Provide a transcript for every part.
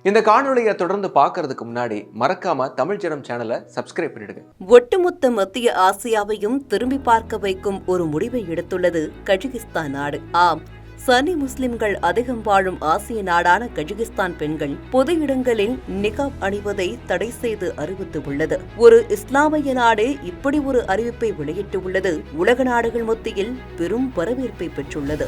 இந்த காணொளியை தொடர்ந்து பார்க்கறதுக்கு முன்னாடி மறக்காம தமிழ் ஜனம் சேனலை சப்ஸ்கிரைப் பண்ணிடுங்க. ஒட்டுமொத்த மத்திய ஆசியாவையும் திரும்பி பார்க்க வைக்கும் ஒரு முடிவை எடுத்துள்ளது கஜகிஸ்தான் நாடு. ஆம், சன்னி முஸ்லிம்கள் அதிகம் வாழும் ஆசிய நாடான கஜகிஸ்தான் பெண்கள் பொது இடங்களில் நிகாப் அணிவதை தடை செய்து அறிவித்துள்ளது. ஒரு இஸ்லாமிய நாடு இப்படி ஒரு அறிவிப்பை வெளியிட்டுள்ளது உலக நாடுகள் மத்தியில் பெரும் வரவேற்பை பெற்றுள்ளது.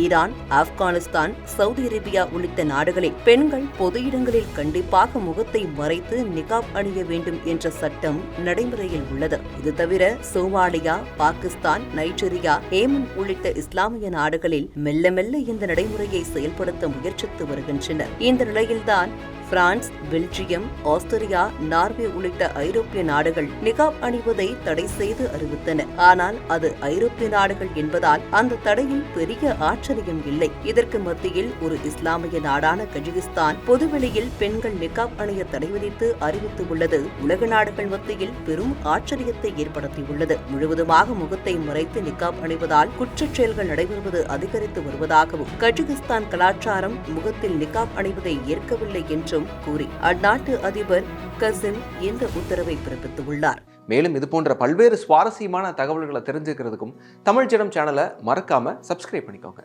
ஈரான், ஆப்கானிஸ்தான், சவுதி அரேபியா உள்ளிட்ட நாடுகளில் பெண்கள் பொது இடங்களில் கண்டிப்பாக முகத்தை மறைத்து நிகாப் அணிய வேண்டும் என்ற சட்டம் நடைமுறையில் உள்ளது. இது தவிர சோமாலியா, பாகிஸ்தான், நைஜீரியா, ஏமன் உள்ளிட்ட இஸ்லாமிய நாடுகளில் மெல்ல மெல்ல இந்த நடைமுறையை செயல்படுத்த முயற்சித்து வருகின்றனர். இந்த நிலையில்தான் பிரான்ஸ், பெல்ஜியம், ஆஸ்திரியா, நார்வே உள்ளிட்ட ஐரோப்பிய நாடுகள் நிகாப் அணிவதை தடை செய்து அறிவித்தன. ஆனால் அது ஐரோப்பிய நாடுகள் என்பதால் அந்த தடையில் பெரிய ஆச்சரியம் இல்லை. இதற்கு மத்தியில் ஒரு இஸ்லாமிய நாடான கஜகிஸ்தான் பொதுவெளியில் பெண்கள் நிகாப் அணிய தடை விதித்து அறிவித்துள்ளது உலக நாடுகள் மத்தியில் பெரும் ஆச்சரியத்தை ஏற்படுத்தியுள்ளது. முழுவதுமாக முகத்தை மறைத்து நிகாப் அணிவதால் குற்றச் செயல்கள் நடைபெறுவது அதிகரித்து வருவதாகவும் கஜகிஸ்தான் கலாச்சாரம் முகத்தில் நிகாப் அணிவதை ஏற்கவில்லை என்றும் கூறி அந்நாட்டு அதிபர் கசிம் இந்த உத்தரவை பிறப்பித்துள்ளார். மேலும் இது போன்ற பல்வேறு சுவாரஸ்யமான தகவல்களை தெரிஞ்சுக்கிறதுக்கும் தமிழ் ஜனம் சேனலை மறக்காம சப்ஸ்கிரைப் பண்ணிக்கோங்க.